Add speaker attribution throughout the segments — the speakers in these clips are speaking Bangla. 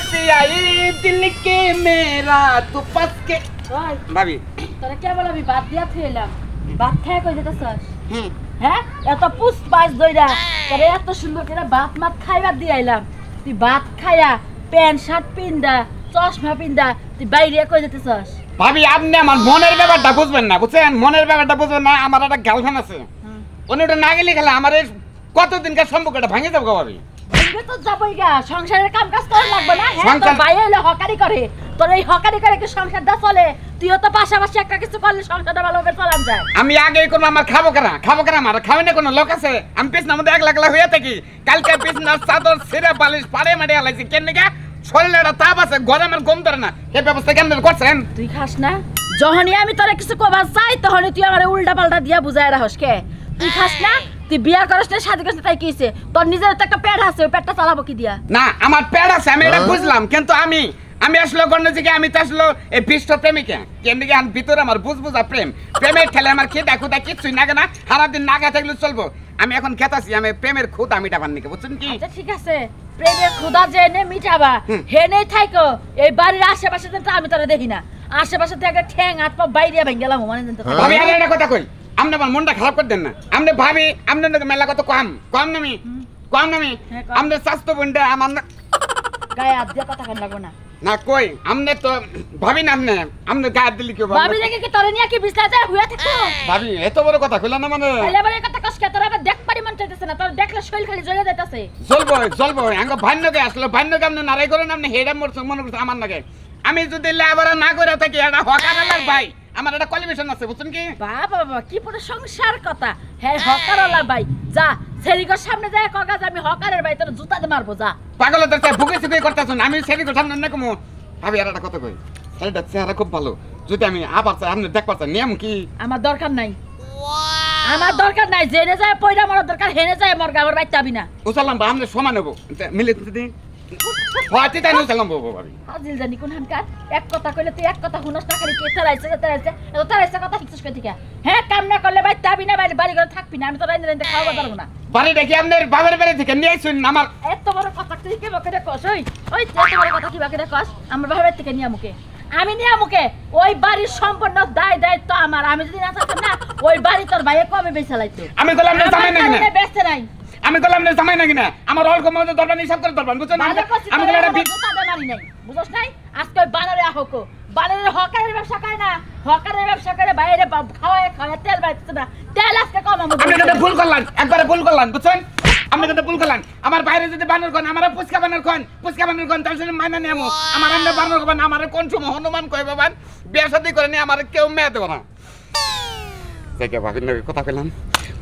Speaker 1: से आई दिल के मेरा तू पास के ভাবি
Speaker 2: তোরা কেবল আমি বাদ দিয়া থইলাম ভাত খায় কই যেতেছস হ্যাঁ এত পুষ পাঁচ দইরা তোরে এত সুন্দর করে ভাত মাত খাইবা দিয়ে আইলাম তুই ভাত খায়া প্যান্ট শার্ট পিন্দা চশমা পিন্দা তুই বাইরে কই যেতেছস
Speaker 1: ভাবি আপনি আমার মনের ব্যাপারটা বুঝবেন না বুঝছেন মনের ব্যাপারটা বুঝবেন না আমার একটা গার্লফ্রেন্ড আছে উনি ওটা না গেলে খেলে আমার কতদিনকার সম্পর্কটা ভেঙে যাবো ভাবি
Speaker 2: তো যাবই গা সংসারের কাম কাজ করা লাগবে না হ্যাঁ তোর ভাই হইলো হকারি করে তোর এই হকারি করে কি সংসারটা চলে তুইও তো পাশাপাশি একটা কিছু করলে সংসারটা ভালোভাবে চালান যায়
Speaker 1: আমি আগেই করবো আমার খাবো কেনা আমার খাবে না কোনো লোক আছে আমি পিছনের মধ্যে একলা হয়ে থাকি কালকে পিছনের চাদর ছিঁড়ে বালিশ পাড়ে মারিয়ে আলাইছি কেন নাকি শরীরে একটা তাপ আছে গরমের গম ধরে না এই ব্যবস্থা কেমন করছেন
Speaker 2: তুই খাস না যখনই আমি তোরে কিছু কবার চাই তখনই তুই আমার উল্টা পাল্টা দিয়া বুঝায় রাখস কে তুই খাস না তুই বিয়া করছ না শাদি করছ তাই কিছে তোর নিজের তো একটা পেট আছে ওই পেটটা চালাবো কি দিয়া না
Speaker 1: আমার পেট আছে আমি এটা বুঝলাম কিন্তু আমি আসলে গণ্য থেকে আমি তো আসলে এই পৃষ্ঠ প্রেমিকা কেমনি কি ভিতরে আমার বুঝবুঝা প্রেমের ঠেলে আমার খেদা খুদা কিছুই না কেনা সারাদিন না খেয়ে থাকলে চলবো আমি এখন খেতাছি আমি প্রেমের খুদা মিটাবার নাকি বুঝছেন কি
Speaker 2: আচ্ছা ঠিক আছে প্রেমের খুদা জেনে মিটাবা হেনে থাইকো এই বাড়ির আশেপাশে তো আমি তোরা দেখি না আশেপাশে থেকে ঠ্যাং হাত পা বাইরে ভেঙে গেলাম মানে জানতে
Speaker 1: ভাবি আরে একটা কথা কই আপনি আমার মনটা খারাপ করে দেন না আপনি ভাবি আপনার মেলা কত কম নামি আমাদের স্বাস্থ্য বন্ধে আমার
Speaker 2: গায়ে হাত দিয়ে কথা কেন লাগবো না
Speaker 1: না কই আমনে তো ভাবি না আমনে গায়ে হাত দিলি কি
Speaker 2: ভাবি দেখে কি তোরে নিয়ে কি বিছনা যায় হুয়া থাকো
Speaker 1: ভাবি এত বড় কথা কইলা না মানে
Speaker 2: এবারে কথা কষ্ট তোরা আবার দেখ পারি মন চাইতেছ না তোর দেখলে শৈল খালি জ্বলে যাইতাছে
Speaker 1: চলবো আঙ্গ ভান্নকে আসলে ভান্নকে আপনি নারাই করেন আপনি হেডা মনে করছে আমার নাকি আমি যদি লেবার না করে থাকি এটা হকারালার ভাই আমার একটা কোয়ালিফিকেশন আছে বুঝছেন কি
Speaker 2: বাবা কি পুরো সংসার কথা হ্যাঁ হকারালার ভাই যা সেরিগর সামনে যায় কগাজ আমি হকারের ভাই তোর জুতা দিয়ে মারবো যা
Speaker 1: পাগলের তো ভুগে সুগে করতেছুন আমি সেরিগর সামনে না কমু ভাবি আর একটা কথা কই সেটা চেহারা খুব ভালো যদি আমি আবার চাই আপনি দেখবার চাই নিয়ম কি
Speaker 2: আমার দরকার নাই জেনে যায় পয়রা মারার দরকার হেনে যায় মরগা আমার বাইতে আবি না
Speaker 1: উসালাম বা আমরা সমান হবো মিলে দিদি হয়তো তাই উসালাম বাবু ভাবি
Speaker 2: হাজিল জানি কোন হানকার এক কথা কইলে তুই এক কথা শুনস না খালি কে তারাইছে কথা ঠিকছিস কই থেকে হ্যাঁ কাম না করলে বাইতে আবি না বাড়ি ঘরে থাকবি না আমি তো রাইন্দে খাওয়া পারবো না
Speaker 1: বাড়ি দেখি আপনার বাবার বাড়ি থেকে নিয়ে আসুন আমার
Speaker 2: এত বড় কথা তুই কি বকে কস ওই এত বড় কথা কি বকে কস আমার বাবার বাড়ি থেকে নিয়ে মুকে আমি নিয়ে মুকে ওই বাড়ির সম্পূর্ণ দায়িত্ব আমার আমি যদি না থাকতাম না ওই বাড়ি তোর ভাইয়ে কবে বেচা লাইতো
Speaker 1: আমি বললাম না জামাই নাকি না
Speaker 2: বেচতে নাই
Speaker 1: আমি বললাম না জামাই নাকি না আমার অল্প মধ্যে দরবার হিসাব করে দরবার বুঝছেন আমি বললাম এটা
Speaker 2: জুতা মারি নাই বুঝছ নাই আজকে বানরে আহকো বানরে হকারের ব্যবসা করে না হকারের ব্যবসা করে বাইরে খাওয়ায় তেল বাইতে না তেল আজকে কম আমি
Speaker 1: কিন্তু ভুল করলাম একবারে ভুল করলাম বুঝছেন আমি কিন্তু ভুল করলাম আমার বাইরে যদি বানর কোন আমার পুচকা বানর কোন তাহলে মাইনা নিয়ামো আমার আমরা বানর কোন আমার কোন সময় হনুমান কই বাবা বিয়ে শাদী করে নি আমার কেউ মেয়ে দেব না জায়গা ভাবির নাকি কথা কইলাম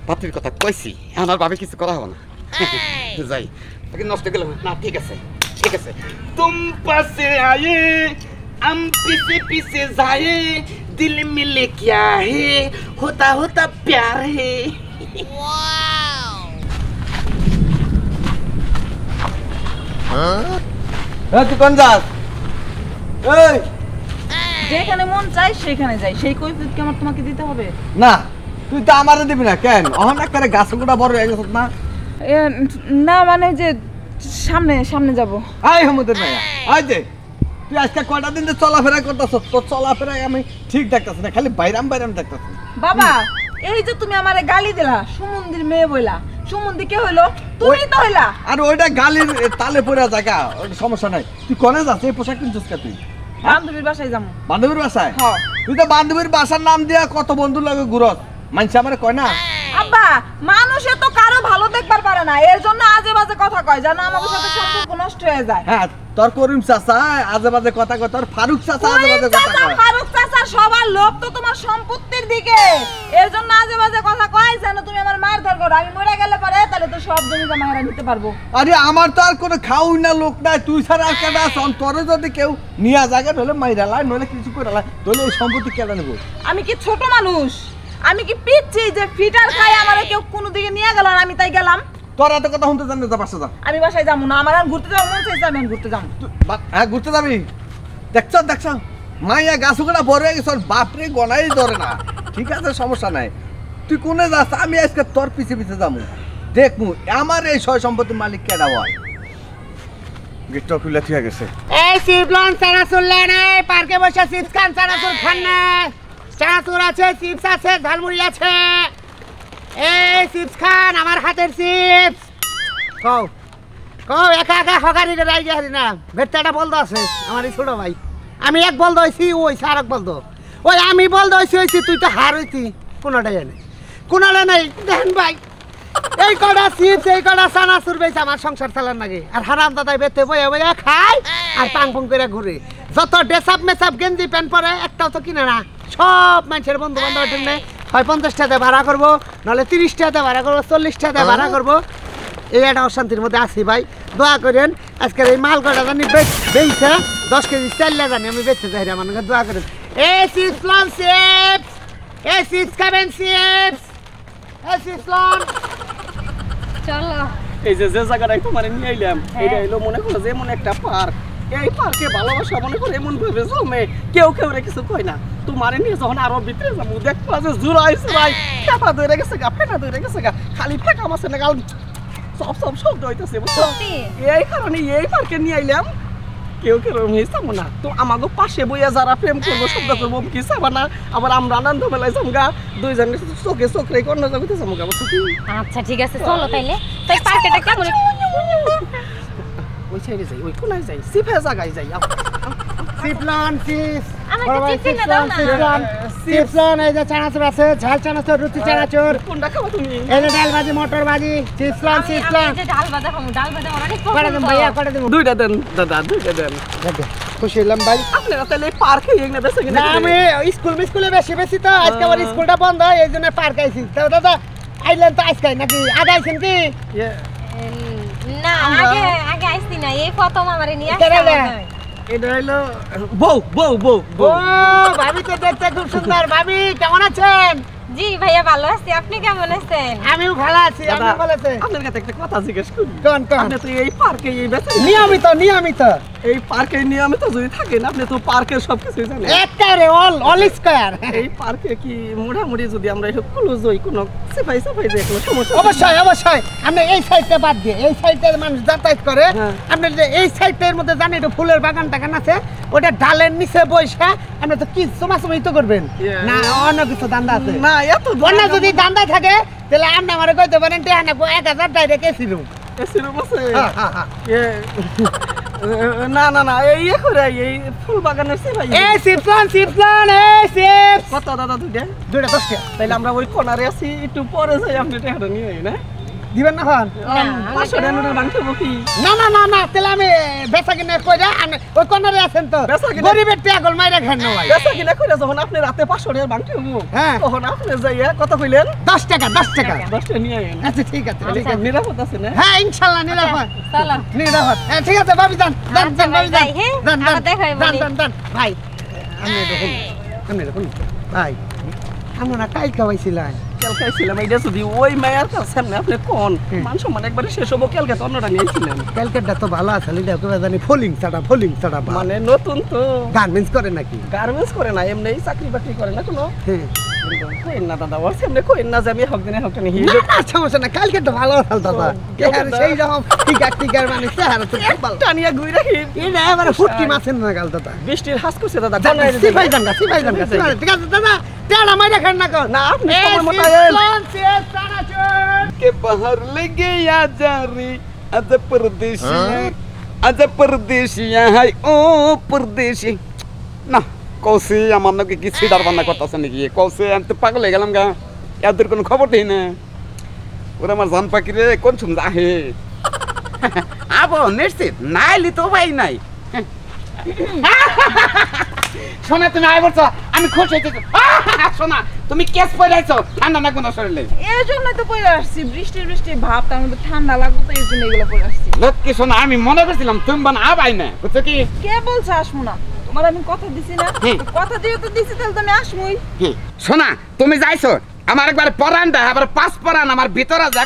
Speaker 1: পাত্রীর কথা কইছি আমার ভাবে কিছু করা হবে না যাই তাকে নষ্ট গেল না ঠিক আছে তুম পাশে আয়ে हम पीछे जाए दिल मिले क्या है होता प्यार है
Speaker 3: তুই কোন যাস এই
Speaker 4: যেখানে মন চাই সেখানে যাই সেই কৈফিয়ত কি আমার তোমাকে দিতে হবে
Speaker 3: না তুই তো আমারে দিবি না কেন অহন করে গাছগুলা বড় হয়ে গেছ না
Speaker 4: না মানে যে সামনে যাব
Speaker 3: আই হামুদের ভাইয়া আই যে তুই আজকে কয়টা দিন চলাফেরা করতেছ তোর চলাফেরা আমি ঠিক দেখতেছি না খালি বাইরাম দেখতেছি
Speaker 4: বাবা এই যে তুমি আমারে গালি দিলা সুমন্দির মেয়ে বইলা সুমন্দি কে হইলো তুমি তো হইলা
Speaker 3: আর ওইটা গালির তালে পড়া জায়গা সমস্যা নাই তুই কোনে যাস এই পোশাক কিনছিস কা তুই
Speaker 4: বান্ধবীর বাসায় যাবো
Speaker 3: বান্ধবীর বাসায়
Speaker 4: হ্যাঁ
Speaker 3: তুই তো বান্ধবীর বাসার নাম দিয়া কত বন্ধুর লাগে ঘুরত মানছে আমারে কয় না
Speaker 4: আব্বা মানুষে তো কারো ভালো দেখবার পারে না এর জন্য আজে বাজে কথা কয় জানো আমাদের সাথে সম্পর্ক নষ্ট হয়ে যায়
Speaker 3: হ্যাঁ তোর করিম চাচা আজে বাজে কথা কয় তোর ফারুক চাচা আজে বাজে কথা কয়
Speaker 4: ফারুক চাচা সবার লোভ তো তোমার সম্পত্তির দিকে এর জন্য আজে বাজে কথা কয় জানো তুমি আমার মারধর করো আমি মরে গেলে পরে তাহলে তো সব জমি জমা হারা নিতে পারবো
Speaker 3: আরে আমার তো আর কোনো খাউই না লোক নাই তুই ছাড়া আর কেডা আছ তোরে যদি কেউ নিয়া জায়গা হলে মাইরা লাই নলে কিছু করে লাই তাহলে এই সম্পত্তি কেডা নেব
Speaker 4: আমি কি ছোট মানুষ আমি কি পিচ্ছি যে ফিটার খাই আমারে কেউ কোন দিকে নিয়ে গেল আর আমি তাই গেলাম
Speaker 3: তোর এত কথা শুনতে জানতে যা পারছ যা
Speaker 4: আমি বাসায় যাবো না আমার আর ঘুরতে যাবো মন চাইছে আমি ঘুরতে যাবো
Speaker 3: হ্যাঁ ঘুরতে যাবি দেখছ মাইয়া গাছগুলা বড় হয়ে গেছে বাপরে গনাই ধরে না ঠিক আছে সমস্যা নাই তুই কোনে যাস আমি আজকে তোর পিছে যাবো দেখমু আমার এই সয় সম্পত্তির মালিক কেডা হয় গেটটা খুলে থিয়া গেছে।
Speaker 5: এই চিপলন চানাচুর লেন, এই পার্কে বসে চিপস খান, চানাচুর খান না। চানাচুর আছে, চিপস আছে, ঝালমুড়ি আছে। এই চিপস খান, আমার হাতের চিপস। কও কও, একা একা হকারি রাই যাই না। ভেট্টাটা বলতো আছে আমার এই ছোট ভাই। আমি এক বলতো হয়েছি, ওই সারক বলতো। ওই আমি বলতো হয়েছি, তুই তো হার হইতি। কোনোটাই নেই, কোনোটা নেই। দেখেন ভাই, এই কটা চিপস, এই কটা চানাচুর বেশ আমার সংসার চালার নাকি। আর হারাম দাদাই বেতে বয়ে বয়ে খায় আর পাং পাং করে ঘুরে। যত ড্রেসআপ মেসআপ গেঞ্জি প্যান্ট পরে একটাও তো কিনে না। সব মানুষের বন্ধু বান্ধবের জন্য হয় 50 টাকা ভাড়া করবো, নাহলে 30 টাকা ভাড়া করবো, 40 টাকা ভাড়া করবো। এই একটা অশান্তির মধ্যে আছি ভাই। দোয়া করেন আজকের এই মাল কটা জানি বেচে 10 কেজি চাইলে জানি আমি বেচতে চাই। আমাকে দোয়া করেন। এই চিপস লন চিপস, এই চিপস খাবেন চিপস, এই চিপস লন।
Speaker 2: চলো।
Speaker 6: এই যে যে জায়গাটাই তোমার নিয়ে আইলাম, এটা হইলো মনে করো যে এমন একটা পার্ক। এই পার্কে ভালোবাসা মনে করো এমন ভাবে জমে, কেউ কেউ কিছু কয় না। তোমার নিয়ে যখন আরো ভিতরে যাবো দেখবা যে জোড়াইছে ভাই, ফেটা ধরে গেছে গা, ফেটা ধরে গেছে গা, খালি ফেটা মাছে না গাল সব সব শব্দ হইতেছে, বুঝছো? এই কারণে এই পার্কে নিয়ে আইলাম। কেউ কেউ চাবো না তো, আমাকে পাশে বইয়া যারা প্রেম করবো শব্দ করবো কি চাবা না। আবার আমরা আনন্দ মেলায় যাবো গা, দুইজনে চোখে চোখ রেখে অন্য জগতে যাবো গা, বুঝছো?
Speaker 7: আচ্ছা ঠিক আছে, চলো তাইলে। তাই পার্কেটা কেমন?
Speaker 6: ওই সাইডে যাই, ওই কোনায় যাই, সিফে জায়গায় যাই।
Speaker 5: চিপলন চিপস,
Speaker 7: আমাকে চিপস কিনে দাও না।
Speaker 5: চিপলন এই যে চানাচুর আছে, ঝাল চানাচুর, রুটি চানাচুর,
Speaker 6: কোনটা খাবো তুমি?
Speaker 5: এই যে ডাল ভাজি, মটর ভাজি, চিপলন চিপলন।
Speaker 7: আমি যে ডাল ভাজা খাবো, ডাল ভাজা আমার অনেক
Speaker 5: করে দেব ভাইয়া, করে দেব।
Speaker 6: দুইটা দেন দাদা, দুইটা দেন।
Speaker 5: খুশি হলাম ভাই।
Speaker 6: আপনারা তাহলে পার্কে এগনে বেছে
Speaker 5: না আমি স্কুলে বেশি বেশি তো, আজকে আমার স্কুলটা বন্ধ, এই জন্য পার্ক আইছি। তো দাদা আইলেন তো আজকে নাকি আগে আইছেন কি?
Speaker 7: না, আগে আইছি না, এই প্রথম আমারে নিয়ে
Speaker 5: কেন
Speaker 7: আসছে।
Speaker 5: রে?
Speaker 6: এটা হইলো বউ বউ বউ
Speaker 5: ও ভাবি তো দেখতে খুব সুন্দর। ভাবি কেমন আছেন?
Speaker 7: জি ভাইয়া ভালো আছি, আপনি কেমন আছেন?
Speaker 5: আমিও ভালো আছি। আপনি ভালো আছেন?
Speaker 6: আপনার কাছে একটা কথা জিজ্ঞেস করি।
Speaker 5: কোন কোন?
Speaker 6: আপনি তো এই পার্কে এই বেছে
Speaker 5: নিয়মিত
Speaker 6: এই পার্কে নিয়মিত যদি থাকেন, আপনি তো পার্কের সবকিছু জানেন।
Speaker 5: একবারে অল স্কয়ার।
Speaker 6: এই পার্কে কি মোটামুটি যদি আমরা একটু ক্লোজ হই, কোনো সাফাই দিয়ে কোনো সমস্যা?
Speaker 5: অবশ্যই আপনি এই সাইডটা বাদ দিয়ে, এই সাইডের মানুষ যাতায়াত করে।
Speaker 6: হ্যাঁ।
Speaker 5: আপনি যে এই সাইডটার মধ্যে জানি একটু ফুলের বাগান টাগান আছে, ওটা ডালের নিচে বসে আপনি তো কি চুমাচুমি তো করবেন না, অন্য কিছু দান্দা আছে
Speaker 6: না এত
Speaker 5: অন্য যদি দান্দা থাকে তাহলে আপনি আমার কইতে পারেন 1000 ডাইরেক্ট এসি রুম।
Speaker 6: এসিরুম আছে? না না না, এই করে এই ফুল বাগানের সিফাই।
Speaker 5: এই চিপলন এই চিপস
Speaker 6: কত দাদা? দুইটা
Speaker 5: 10 টাকা
Speaker 6: তাইলে আমরা ওই কোনারে আছি, একটু পরে যাই, আপনি টাকাটা নিয়ে আই না।
Speaker 5: দিবেন না হন?
Speaker 6: 500 টাকা নোটের বাংলা কি?
Speaker 5: না তাহলে আমি বেচা কিনে কইরা আমি ওই কর্নারে আছেন তো,
Speaker 6: বেচা কিনে-
Speaker 5: গরিবের টাকা মাইরা খান না ভাই।
Speaker 6: বেচা কিনা করে যখন আপনি রাতে 500 টাকার বাংলা হবো,
Speaker 5: হ্যাঁ।
Speaker 6: তখন আপনি যাইয়া কত কইলেন?
Speaker 5: 10 টাকা
Speaker 6: 10 টাকা নিয়ে আইন।
Speaker 5: আচ্ছা ঠিক আছে ঠিক আছে।
Speaker 6: নিরাপদ আছে না?
Speaker 5: হ্যাঁ ইনশাআল্লাহ নিরাপদ
Speaker 7: চলো।
Speaker 5: নিরাপদ। হ্যাঁ ঠিক আছে ভাবি যান
Speaker 7: আচ্ছা ভাই, যাই, হ্যাঁ? আবার দেখা হবে বলি।
Speaker 5: যান ভাই। আমি দেখুন ভাই, আমরা কাল খাওয়াইছিলাম।
Speaker 6: কেল খাইছিলাম, এইটা যদি ওই মায়ের কাছে সামনে আপনি কোন মান সম্মান একবারে শেষ হবো, কেলকে তো অন্যটা নিয়েছিলেন।
Speaker 5: ক্যালকাটা তো ভালো আছে, লিডা করে জানি ফলিং ছাড়া
Speaker 6: মানে নতুন তো
Speaker 5: গার্মেন্টস করে নাকি?
Speaker 6: গার্মেন্টস করে না, এমনি চাকরি বাকরি করে না কোনো।
Speaker 5: হ্যাঁ।
Speaker 6: কইন না দাদা, ওর সামনে কইন না যে আমি হক দিনে হক নিয়ে
Speaker 5: না না সমস্যা না, কালকেটা ভালো আছে দাদা। আর সেই রকম টিকার মানে চেহারা তো খুব ভালো।
Speaker 6: টানিয়া গুই রাখি।
Speaker 5: এটা এবারে ফুটকি মাছের না গাল দাদা।
Speaker 6: বৃষ্টির হাস করছে দাদা।
Speaker 5: সিপাই জানগা ঠিক আছে দাদা, টেড়া মাইরা খান না কর।
Speaker 6: না আপনি
Speaker 5: এই
Speaker 6: সময় মতো
Speaker 5: চিপলন চিপস চানাচুর।
Speaker 1: के बाहर लगे या जारी अज परदेशिया है ओ परदेशी ना कौसे আমার নাকি কি সিডার বান্না করতেছে নাকি? কৌসে আমি তো পাগল হয়ে গেলাম গা, এদের কোনো খবর দেই না। ওরা আমার জান পাখি রে, কোন শুন যাহে আবো নিশ্চিত নাইলি তো ভাই নাই। শোনা তুমি আই বলছো, আমি খুশি হয়েছি। শোনা তুমি কেস পড়াইছো, ঠান্ডা না কোনো শরীরে।
Speaker 4: এই জন্যই তো পরে আসছি, বৃষ্টির ভাব, তার মধ্যে ঠান্ডা লাগতো, তো এই জন্য এগুলো পরে আসছি।
Speaker 1: লক্ষ্মী শোনা, আমি মনে করছিলাম তুমি বান আবাই না, বুঝছো কি?
Speaker 4: কে বলছে আসবো না? তোমার আমি কথা দিছি না?
Speaker 1: হুম।
Speaker 4: কথা দিয়ে তো দিছি, তাহলে তুমি আসবোই।
Speaker 1: শোনা তুমি যাইছো আমার একবার পরানটা, আবার 5 পরান আমার ভিতরে যে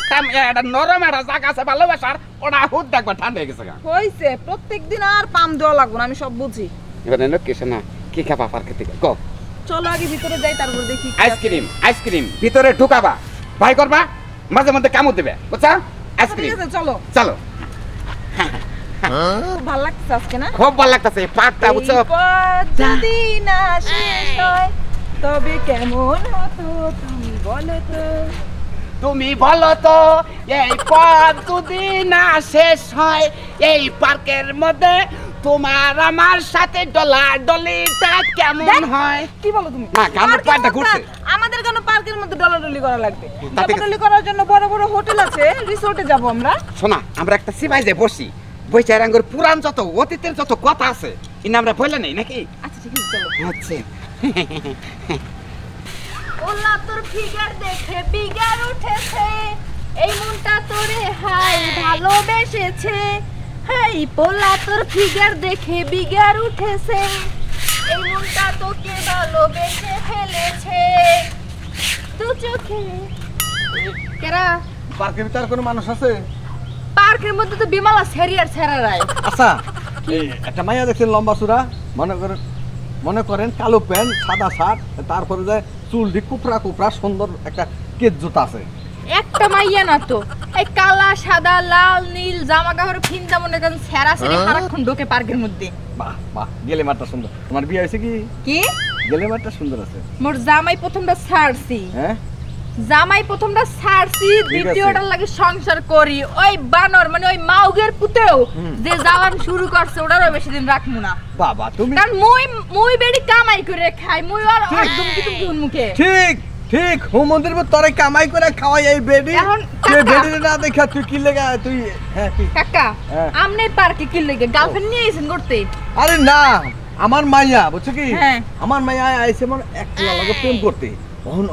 Speaker 1: একটা নরম একটা জায়গা আছে ভালোবাসার, ওটা হুদ দেখবার ঠান্ডা হয়ে গেছে গা।
Speaker 4: হইছে, প্রত্যেকদিন আর পাম দেওয়া লাগবে না, আমি সব বুঝি।
Speaker 1: এবারে লক্ষ্মী শোনা, কি খাবা পার খেতে গো?
Speaker 4: চলো আগে ভিতরে যাই, তারপর দেখি।
Speaker 1: আইসক্রিম ভিতরে ঢুকাবা, ভাই করবা, মাঝে মধ্যে কামড় দেবে, বুঝছা?
Speaker 4: ঠিক
Speaker 1: আইসক্রিম
Speaker 4: আছে, চলো।
Speaker 1: চলো।
Speaker 4: ভালো লাগছে আজকে না?
Speaker 1: খুব ভালো লাগতেছে পার্কটা বুঝছো
Speaker 4: এই পথ যদি না শেষ হয় তবে কেমন হতো তুমি বলো তো।
Speaker 1: তুমি বলো তো এই পথ যদি না শেষ হয় এই পার্কের মধ্যে তোমার আমার সাথে ডলাডলিটা কেমন হয়?
Speaker 4: কি বলো তুমি?
Speaker 1: না, কেন
Speaker 4: পার্কের
Speaker 1: পার্কটা
Speaker 4: মধ্যে-
Speaker 1: ঘুরছে?
Speaker 4: আমাদের কেন পার্কের মধ্যে ডলাডলি করা লাগবে?
Speaker 1: তাতে কি-
Speaker 4: ডলাডলি করার জন্য বড় বড় হোটেল আছে, রিসোর্টে যাব আমরা।
Speaker 1: শোনা আমরা একটা সিবাইজে বসি বইচার আঙ্গুর পুরান যত অতীতের যত কথা আছে ইনা আমরা বলে নেই নাকি?
Speaker 4: আচ্ছা ঠিক আছে চলো।
Speaker 1: আচ্ছা
Speaker 2: ওলা তোর ফিগার দেখে বিগার উঠেছে এই মনটা তোরে হাই ভালোবেসেছে হেই পোলা তোর ফিগার দেখে বিগার উঠেছে এই মনটা তোকে ভালোবেসে ফেলেছে দু চোখে কেরা
Speaker 3: পার্কের ভিতর কোনো মানুষ আছে?
Speaker 2: পার্কের মধ্যে তো বিমালা সেরিয়ার ছেড়ারায়
Speaker 3: আচ্ছা এই একটা মাইয়া দেখছেন লম্বা চূড়া, মনে করেন কালো প্যান্ট সাদা শার্ট, তারপরে যায় চুল দি কুপড়া কুপড়া সুন্দর একটা কেট জুতা আছে।
Speaker 2: একটা মাইয়া না তো এই কালা সাদা লাল নীল জামা কাপড় ফিনটা মনে করেন সেরা সেরে সারাক্ষণ ঢোকে পার্কের মধ্যে।
Speaker 3: বাহ বাহ, গেলে মাঠটা সুন্দর। তোমার বিয়ে হয়েছে কি?
Speaker 2: কি
Speaker 3: গেলে মাঠটা সুন্দর আছে।
Speaker 2: মোর জামাই প্রথমটা ছাড়ছি,
Speaker 3: হ্যাঁ
Speaker 2: জামাই প্রথমটা ছাড়ছি,
Speaker 3: ঠিক আছে।
Speaker 2: দ্বিতীয়টার লাগে সংসার করি। ওই বানর মানে ওই মাউগের পুতেও যে যাওয়ান শুরু করছে ওটারও বেশি দিন রাখবো না।
Speaker 3: বাবা তুমি
Speaker 2: কারণ মুই বেড়ি কামাই করে খাই, মুই আর একদম কি তুমি মুখে
Speaker 3: ঠিক ঠিক হোম মন্দির তোরে কামাই করে খাওয়াই এই বেডি।
Speaker 2: এখন
Speaker 3: তুই
Speaker 2: কাকা।
Speaker 3: বেডি না দেখা তুই কি লেগা তুই? হ্যাঁ কি?
Speaker 2: কাকা
Speaker 3: হ্যাঁ।
Speaker 2: আমনে পার্কে কি লাগে গার্লফ্রেন্ড নিয়ে আইছেন করতে?
Speaker 3: আরে না, আমার মাইয়া বুঝছো কি?
Speaker 2: হ্যাঁ।
Speaker 3: আমার মাইয়া আইছে মানে একলা লাগে প্রেম করতে। তখন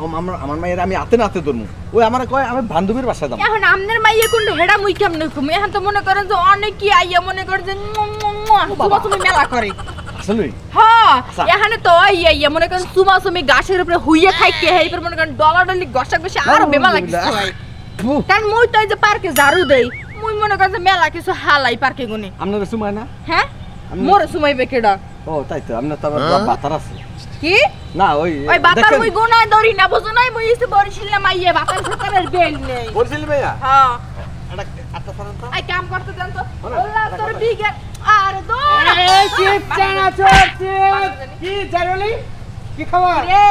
Speaker 3: আমার মাইয়ের আমি হাতে নাতে ধরমু, ওই আমার কয় আমি বান্ধবীর বাসায় যাবো।
Speaker 2: এখন আমনের মাইয়া কোন হেডা মুই কেমনে কম? এখন তো মনে করেন যে অনেকই আইয়া মনে করেন যে তুমি মেলা করে।
Speaker 3: আসলে
Speaker 2: হ্যাঁ
Speaker 3: আচ্ছা।
Speaker 2: এখানে তো ইয়া মনে করেন সুমাসুমি গাছের উপরে হুইয়া খাইকে এইবার মনে করেন ডলাডলি গসাক বেশি আরো বেমা লাগিছে ভাই। কারণ মুই তো এই যে পার্কে ঝাড়ু দেই, মুই মনে করেন যে মেলা কিছু হালাই পার্কে গুনে।
Speaker 3: আপনার সময় না?
Speaker 2: হ্যাঁ মোরে সুমাইবে কেডা?
Speaker 3: ও তাই তো, আপনার তো আবার বাতার আছে
Speaker 2: কি
Speaker 3: না? ওই
Speaker 2: ওই বাতার
Speaker 3: দেখেন,
Speaker 2: মুই গুনায় ধরি না, বুঝো নাই? মুই এসে বরিশিল মাইয়া বাতার সাতারের বেল নেই।
Speaker 3: বলছিলি ভাইয়া
Speaker 2: হ্যাঁ
Speaker 3: একটা আটটা সারান তো।
Speaker 2: আই কাম করতে দেন তো। আল্লাহ তোর বিগে আর দৌড়
Speaker 5: এই চিপ চানাচুর চিপ কি জারলি কি খবর?
Speaker 2: রে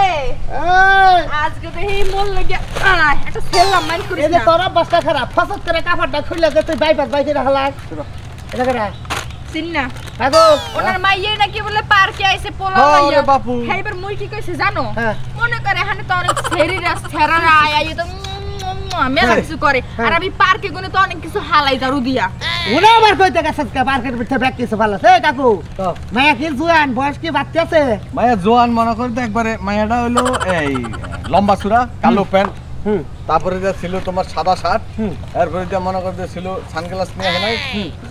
Speaker 5: এই
Speaker 2: আজকে তো এই মোল লাগে একটা সেলাম মাইন করিস
Speaker 5: এই যে
Speaker 2: না।
Speaker 5: তোর অবস্থা খারাপ, ফসত করে কাপড়টা খুলে দে, তুই বাইপাস বাইকে হালাস এটা করে
Speaker 2: চিন না
Speaker 5: আগো
Speaker 2: ওনার মাইয়ে নাকি বলে পার্কে আইছে পোলা
Speaker 3: হ্যাঁ রে
Speaker 2: মাইয়া।
Speaker 3: বাপু।
Speaker 2: খাইবার মুই কি কইছে জানো?
Speaker 5: হ্যাঁ।
Speaker 2: মনে করে এখানে তো অনেক ছেড়িরা ছেড়ারা আই তো মেলা কিছু করে আর আমি পার্কে গুনে তো অনেক কিছু হালাই দারু দিয়া।
Speaker 5: উনি আবার কইতে গেছে পার্কের ভিতরে ব্যাগ কিছু ভালো আছে কাকু? মায়া কি জুয়ান বয়স কি বাচ্চা আছে?
Speaker 3: মায়া জোয়ান মনে করে তো একবারে। মায়াটা হইলো এই লম্বা চূড়া কালো প্যান্ট, তারপরে যা ছিল তোমার সাদা শার্ট, এরপরে যা মনে করতে ছিল সানগ্লাস নিয়ে নাই,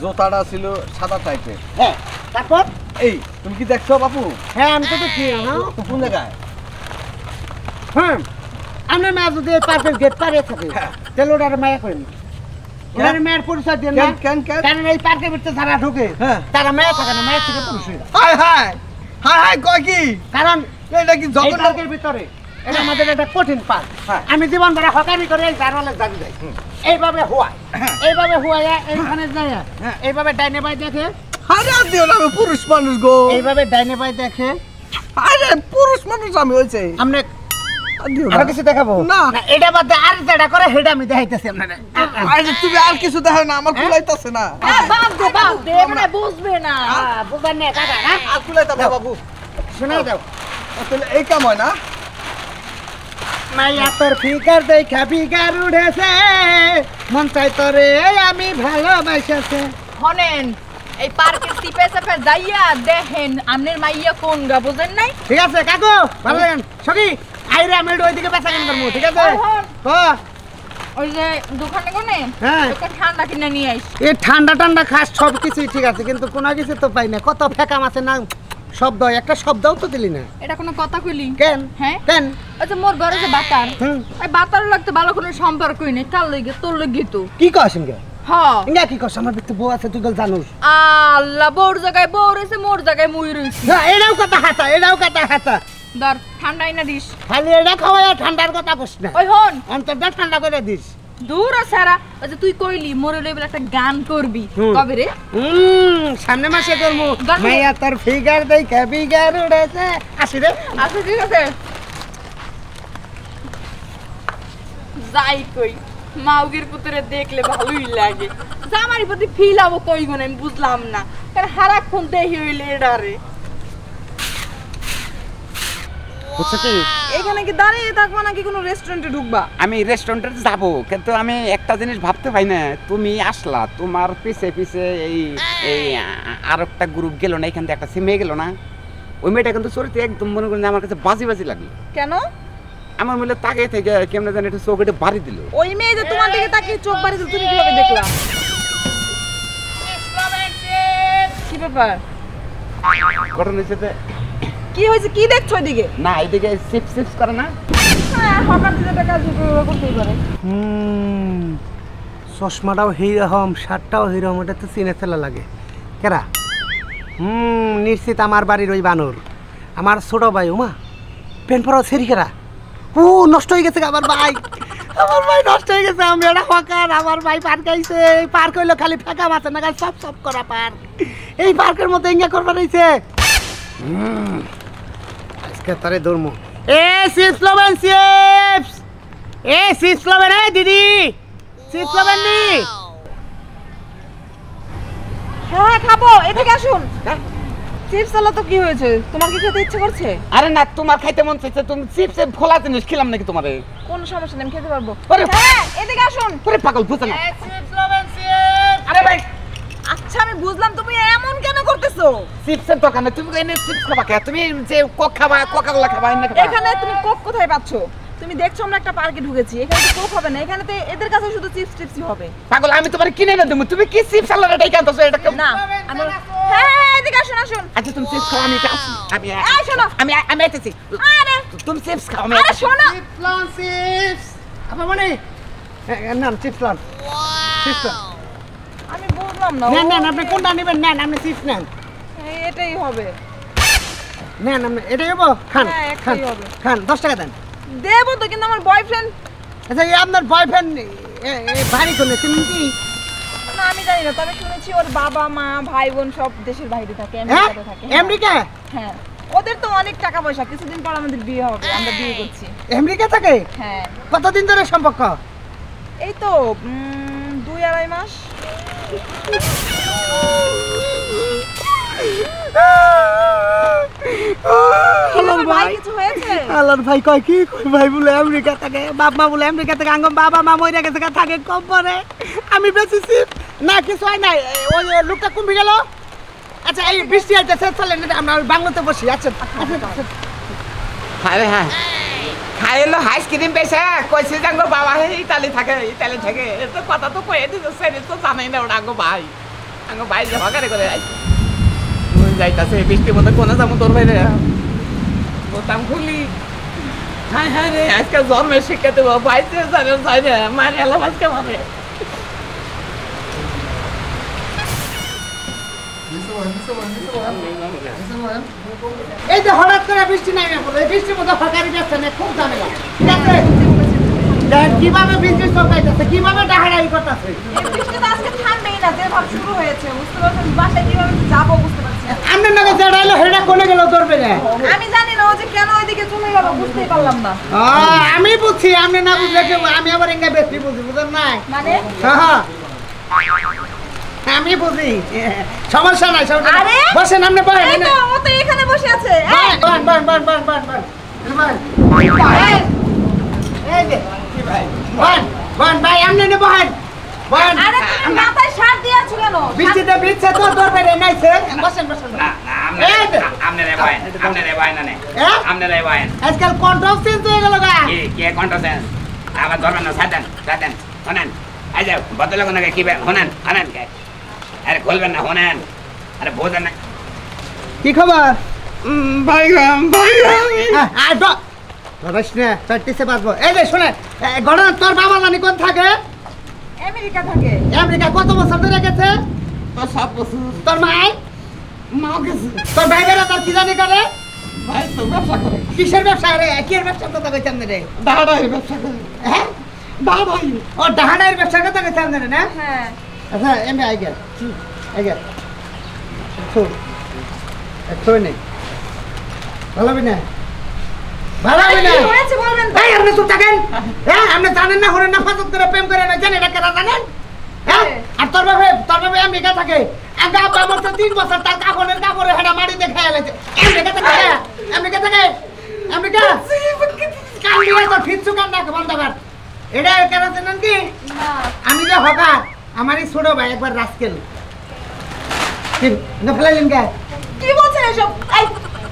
Speaker 3: জুতাটা ছিল সাদা টাইপের।
Speaker 5: হ্যাঁ তারপর
Speaker 3: এই তুমি কি দেখছো বাপু?
Speaker 5: হ্যাঁ আমি তো দেখি
Speaker 3: কোন জায়গায়?
Speaker 5: হ্যাঁ আমরা না যদি এই পার্কের গেট পারে থাকি তাহলে ওটার মায়া করেন ওনার মেয়ের পরিচয় দেন না।
Speaker 3: কেন কেন?
Speaker 5: কারণ এই পার্কের ভিতরে যারা ঢুকে
Speaker 3: হ্যাঁ।
Speaker 5: তারা মেয়ে থাকে না, মেয়ের থেকে পুরুষ হয়ে যায়।
Speaker 3: হাই হাই হাই হাই কয় কি?
Speaker 5: কারণ
Speaker 3: এটা কি
Speaker 5: এই
Speaker 3: জগন্নাথ?
Speaker 5: পার্কের ভিতরে এটা আমাদের একটা কঠিন পার্ক।
Speaker 3: হ্যাঁ।
Speaker 5: আমি জীবন ধরে হকারি করে এই জানলে জানি যাই এইভাবে হুয়ায় এইভাবে হুয়ায় এইখানে যায় এইভাবে ডাইনে বাই দেখে
Speaker 3: আরে আর দিও না, আমি পুরুষ মানুষ গো।
Speaker 5: এইভাবে ডাইনে বাই দেখে
Speaker 3: আরে পুরুষ মানুষ আমি হইছে।
Speaker 5: আপনি
Speaker 3: আর দিও না।
Speaker 5: আরো কিছু দেখাবো
Speaker 3: না।
Speaker 5: এটা বাদে আর যেটা করে সেটা আমি দেখাইতেছি আপনারা।
Speaker 3: আরে তুমি আর কিছু দেখো না, আমার কুলাইতাছে না।
Speaker 2: বাপ দে মানে বুঝবে না।
Speaker 5: বুঝবেন না কাকা না
Speaker 3: আর কুলাইতাছে বাবু।
Speaker 5: শোনাই দাও
Speaker 3: আসলে এই কাম হয় না।
Speaker 5: মাইয়া তোর ফিকার দেখা ফিকার উঠেছে মন চাই তোরে আমি ভালোবাসেছে।
Speaker 2: হনেন এই পার্কের সিপে সাপে যাইয়া দেখেন আমনের মাইয়া কোন গা বুঝেন নাই?
Speaker 5: ঠিক আছে কাকু ভালো লাগেন সখি আইরে আমি ওইদিকে বেচা কেন করবো ঠিক আছে?
Speaker 2: ওই যে দোকানে কোনে
Speaker 5: হ্যাঁ।
Speaker 2: একটা ঠান্ডা কিনে নিয়ে আইস।
Speaker 5: এই ঠান্ডা ঠান্ডা খাস সব কিছুই ঠিক আছে কিন্তু কোনো কিছু তো পাই না, কত ফেকাম আছে না শব্দ, একটা শব্দও তো দিলি না।
Speaker 2: এটা কোনো কথা কইলি?
Speaker 5: কেন
Speaker 2: হ্যাঁ
Speaker 5: কেন
Speaker 2: ওই যে মোর ঘরে যে বাতার
Speaker 5: হুম।
Speaker 2: ওই বাতার লাগতে ভালো কোনো সম্পর্কই নেই, তার লইগে তোর লইগে তো
Speaker 5: কি কস ইনকে?
Speaker 2: হ্যাঁ।
Speaker 5: ইনকা কি কস? আমার ভিতরে বউ আছে তুই তো জানুস।
Speaker 2: আল্লাহ বউর জায়গায় বউ রয়েছে, মোর জায়গায় মুই রয়েছি।
Speaker 5: না এটাও কথা হাতা, এটাও কথা হাতা,
Speaker 2: ধর ঠান্ডাই না দিস।
Speaker 5: খালি এটা খাওয়াই ঠান্ডার কথা কস না,
Speaker 2: ওই হন
Speaker 5: অন্তরটা ঠান্ডা করে দিস।
Speaker 4: দূর সারা ওই যে তুই কইলি মোরে লেভেল একটা গান করবি কবে রে
Speaker 5: সামনে মাসে করবো
Speaker 4: গান করবো।
Speaker 5: মাইয়া তোর ফিগার দেখে ফিগার উড়েছে আসি রে
Speaker 4: আচ্ছা ঠিক আছে যাই কই মাউগির পুত্রে দেখলে ভালোই লাগে জামারি প্রতি ফিল হবো কই গুণ আমি বুঝলাম না কারণ হারাক্ষণ দেখি হইলে এডারে
Speaker 5: বুঝছো কি
Speaker 4: এখানে কি দাঁড়িয়ে থাকবো নাকি কোনো রেস্টুরেন্টে ঢুকবা
Speaker 1: আমি রেস্টুরেন্টে যাব কিন্তু আমি একটা জিনিস ভাবতে পাই না তুমি আসলা তোমার পিছে পিছে এই এই আর একটা গ্রুপ গেল না এখান থেকে একটা সিমে গেল না ওই মেয়েটা কিন্তু চরিত্র একদম মনে করেন আমার কাছে বাজি বাজি লাগলো
Speaker 4: কেন
Speaker 1: আমার মনে তাকে থেকে কেমন জানি একটু চোখে বাড়ি দিল
Speaker 4: ওই মেয়ে যে তোমার দিকে তাকিয়ে চোখ বাড়ি দিল তুমি কিভাবে দেখলা কি ব্যাপার
Speaker 1: ঘটনা হচ্ছে যে
Speaker 4: কি হয়েছে কি দেখছো ওইদিকে
Speaker 1: না এইদিকে চিপস চিপস করে না
Speaker 4: হ্যাঁ হঠাৎ যেটা কাজ করতেই পারে
Speaker 5: চশমাটাও হিরকম শার্টটাও হিরকম ওটা তো চিনে ফেলা লাগে কেরা নিশ্চিত আমার বাড়ির ওই বানর আমার ছোট ভাই উমা পেন পরা সেরি কেরা ও নষ্ট হয়ে গেছে আমার ভাই নষ্ট হয়ে গেছে আমি এটা হকার আমার ভাই পার্ক গাইছে এই পার্ক হইলো খালি ফাঁকা মাছে না সব সব করা পার্ক এই পার্কের মধ্যে ইঙ্গা করবার রয়েছে আজকে তারে ধর্ম এ চিপস লবেন চিপস এ চিপস লবেন এ দিদি চিপস লবেন নি
Speaker 4: হ্যাঁ খাবো এদিকে আসুন চিপস আলা তো কি হয়েছে তোমার কি খেতে ইচ্ছে করছে
Speaker 1: আরে না তোমার খাইতে মন চাইছে তুমি চিপসে ফোলা জিনিস খেলাম নাকি তোমারে
Speaker 4: কোন সমস্যা নেই আমি খেতে পারবো
Speaker 1: আরে
Speaker 4: হ্যাঁ এদিকে আসুন
Speaker 1: আরে পাগল বুঝছ না
Speaker 5: চিপস লবেন চিপস
Speaker 1: আরে ভাই
Speaker 4: আচ্ছা আমি বুঝলাম তুমি এমন কেন করতেছো
Speaker 1: চিপসের দোকানে তুমি এনে চিপস খাবা কে তুমি যে কোক খাবা কোকা-কোলা খাবা এনে খাবা
Speaker 4: এখানে তুমি কোক কোথায় পাচ্ছো তুমি দেখছো আমরা একটা পার্কে ঢুকেছি এখানে তো কোক হবে না এখানে তো এদের কাছে শুধু চিপস টিপসই হবে
Speaker 1: পাগল আমি তোমারে কিনে না দেবো তুমি কি চিপস আলাদা এটাই কাঁদছো এটা
Speaker 4: না আমি হ্যাঁ এদিকে আসুন আসুন
Speaker 1: আচ্ছা তুমি চিপস খাও আমি এটা আসি আমি
Speaker 4: এই শোনো
Speaker 1: আমি আমি আইতেছি
Speaker 4: আরে
Speaker 1: তুমি চিপস খাও আমি
Speaker 4: আরে
Speaker 1: আইতেছি।
Speaker 4: শোনো
Speaker 5: চিপস লন চিপস আপনার মানে না চিপস লন চিপস
Speaker 4: আমি বুঝলাম না
Speaker 5: নেন নেন আপনি কোনটা নেবেন নেন আপনি চিপস নেন
Speaker 4: এটাই হবে
Speaker 5: নেন আপনি এটাই হবো খান
Speaker 4: হ্যাঁ,
Speaker 5: খান
Speaker 4: একটাই হবে।
Speaker 5: খান 10 টাকা দেন
Speaker 4: দেবো তো কিন্তু আমার বয়ফ্রেন্ড
Speaker 5: আচ্ছা এই আপনার বয়ফ্রেন্ড বাড়ি করলে তুমি কি
Speaker 4: না আমি জানি না তবে শুনেছি ওর বাবা মা ভাই বোন সব দেশের বাইরে থাকে
Speaker 5: হ্যাঁ
Speaker 4: আমেরিকাতে থাকে হ্যাঁ।
Speaker 5: আমেরিকা
Speaker 4: হ্যাঁ ওদের তো অনেক টাকা পয়সা কিছুদিন পর আমাদের বিয়ে হবে আমরা বিয়ে করছি
Speaker 5: আমেরিকা থাকে
Speaker 4: হ্যাঁ
Speaker 5: কতদিন ধরে সম্পর্ক
Speaker 4: এই তো 2-2.5 মাস
Speaker 5: আল্লাহর
Speaker 4: ভাই
Speaker 5: ভাই
Speaker 4: কিছু হয়েছে
Speaker 5: আল্লাহর ভাই কয় কি কই ভাই বলে আমেরিকা থাকে বাপ মা বলে আমেরিকা থেকে আঙ্গম বাবা মা মইরা গেছে থাকে কম পরে আমি বেঁচেছি না কিছু হয় নাই ওই লোকটা কমে গেল আচ্ছা এই বৃষ্টি আইতেছে চলেন আমরা বাংলাতে বসি আচ্ছা
Speaker 1: আরে হ্যাঁ খাইলো আইসক্রিম পেয়েছে কইছে জাঙ্গো বাবা ইতালি থাকে তো কথা তো কয়ে দিছে সেটা তো জানাই না ওটা আঙ্গো ভাই যে ভাগারে করে আইছে তুই যাইতাছে বৃষ্টির মধ্যে কোনা যাবো তোর বাইরে বোতাম খুলি হ্যাঁ হ্যাঁ রে আজকে জন্মের শিক্ষা দেবো বাইতে জানে যাই রে মানে এলাম আজকে মানে
Speaker 5: এই যে হঠাৎ করে বৃষ্টি নাই না বলে বৃষ্টির মধ্যে হকারি যাচ্ছে না খুব ঝামেলা ঠিক আছে দেখ কিভাবে বৃষ্টি চলতেছে কিভাবে ডাহাড়াই করতেছে
Speaker 4: এই বৃষ্টি তো আজকে থামবেই না যে ভাব শুরু হয়েছে বুঝতে পারছেন বাসায় কিভাবে যাবো বুঝতে পারছি না।
Speaker 5: আপনার নাকি জড়াইলো হেডা কোনে গেল ধরবে না
Speaker 4: আমি জানি না ও যে কেন ওইদিকে চলে গেল বুঝতেই পারলাম না
Speaker 5: আমি বুঝছি আপনি না বুঝলে কি আমি আবার এঙ্গা বেশি বুঝি বুঝেন নাই
Speaker 4: মানে
Speaker 5: হ্যাঁ আমি বুঝি সমস্যা নাই সমস্যা নাই।
Speaker 4: আরে
Speaker 5: বসেন আপনি বসেন
Speaker 4: এই তো ও তো এখানে বসে আছে এই,
Speaker 5: বান বান বান বান বান বান বান
Speaker 4: এই,
Speaker 5: এই যে বান বান ভাই আপনি নে বসেন বান
Speaker 4: আরে তুমি মাথায় শার্ট দিয়েছো কেন
Speaker 5: বৃষ্টিতে ভিজছে তো ধরবে রে নাইছে বসেন বসেন এই যে
Speaker 1: আমনে রে ভাই না নে
Speaker 5: হ্যাঁ?
Speaker 1: আমনে রে ভাই
Speaker 5: আজকাল কন্ট্রোল চেঞ্জ হয়ে গেল গা
Speaker 1: কে কন্ট্রোসেন্স আবার ধরবেন না সাদেন শোনেন এই যে বদলে কোন কি শোনেন কে আরে খুলবেন না শোনেন আরে বোঝেন না
Speaker 5: কি খবর
Speaker 1: ভাই
Speaker 5: আয় বাবাস না প্র্যাকটিসে বাজবো এই যে শুনে গড়ন তোর বাবা জানি কোন থাকে
Speaker 4: আমেরিকা থাকে
Speaker 5: আমেরিকা কত বছর ধরে গেছে
Speaker 1: তো সব বস্তু
Speaker 5: তোর মাই
Speaker 1: মাও গেছে
Speaker 5: তোর ভাই বেড়া তোর কি জানি করে
Speaker 1: ভাই তো ব্যবসা করে
Speaker 5: কিসের ব্যবসা রে কিসের ব্যবসা কথা কইতাম রে
Speaker 1: দাঁড়াই ব্যবসা করে
Speaker 5: হ্যাঁ ভাই ও ডাহানার ব্যবসার কথা কইতাম না
Speaker 4: হ্যাঁ
Speaker 5: আচ্ছা এমনি আগে আগে তো নেই ভালো হবে না ভালো হবে না
Speaker 4: কি হয়েছে বলবেন তো?
Speaker 5: এই আপনি চুপ থাকেন হ্যাঁ আপনি জানেন না হরেন না ফাজত করে প্রেম করে না জানেন এটা কেন জানেন হ্যাঁ আর তোর বাবা আমেরিকা থাকে আগে আব্বা আমার তো 3 বছর তার কাপড়ে হেডা মারি দেখে এলেছে আমেরিকা থাকে আমেরিকা কান্দিয়া তো ফিচ্ছু কান্না বন্ধ কর এটা কেন জানেন কি আমি যে হকা আমারই ছোট ভাই একবার রাস্কেল ঠিক না ফেলাইলেন কে
Speaker 4: কি বলছেন এসব এই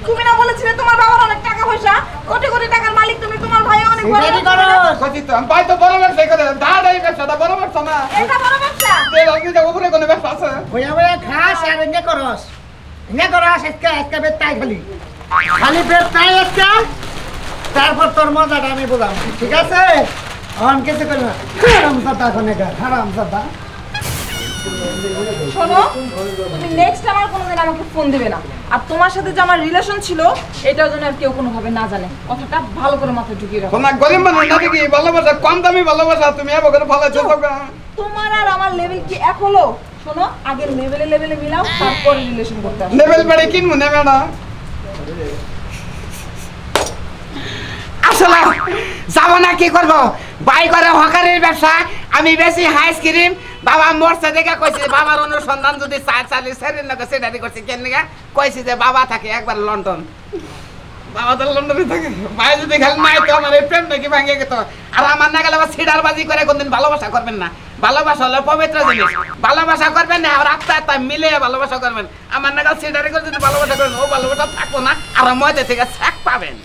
Speaker 4: তুমি না বলেছিলে তোমার বাবার অনেক টাকা পয়সা কোটি কোটি টাকার মালিক তুমি তোমার ভাই অনেক বড়
Speaker 5: সেটাই করো
Speaker 1: কইছি তো আমি ভাই তো বড় ব্যবসা করে দাঁড়াই ব্যবসাটা বড় ব্যবসা না
Speaker 4: এটা বড় ব্যবসা
Speaker 1: এই আপনি তো উপরে কোনো ব্যবসা আছে
Speaker 5: হইয়া খাস আর এনে করস আজকে বেত তাই খালি বেত তাই আজকে তারপর তোর মজাটা আমি বললাম ঠিক আছে অন কেসে করবি না হারামজাদা কোনে গা হারামজাদা
Speaker 4: শোনো তুমি নেক্সট আমার কোনোদিন আমাকে ফোন দিবে না আর তোমার সাথে যে আমার রিলেশন ছিল এটাও যেন আর কেউ কোনোভাবে না জানে কথাটা ভালো করে মাথায় ঢুকিয়ে রাখো
Speaker 1: তোমার গরিব মানুষ না দেখি ভালোবাসা কম দামি ভালোবাসা তুমি এবার করে ভালোবাসা
Speaker 4: তোমার আর আমার লেভেল কি এক হলো শোনো আগে লেভেলে মিলাও তারপরে রিলেশন করতে আসো
Speaker 1: লেভেল বাড়ি কিনবো নেবে না আসলে যাবো না কি করবো বাই করে হকারের ব্যবসা আমি বেশি আইসক্রিম বাবা মরছে দেখে কইছি বাবার অনুসন্ধান যদি চালি সেদিন না সেটারি করছি কেন কইছি যে বাবা থাকে একবার লন্ডন বাবা তো লন্ডনে থাকে ভাই যদি খালি নাই তো আমার এই প্রেম নাকি ভাঙে গেত আর আমার না গেলে আবার সিডারবাজি করে কোনদিন ভালোবাসা করবেন না ভালোবাসা হলো পবিত্র জিনিস ভালোবাসা করবেন না আর আত্মা মিলে ভালোবাসা করবেন আমার না গেলে সিডারি করে যদি ভালোবাসা করেন ও ভালোবাসা থাকবো না আর মধ্যে থেকে ছ্যাক পাবেন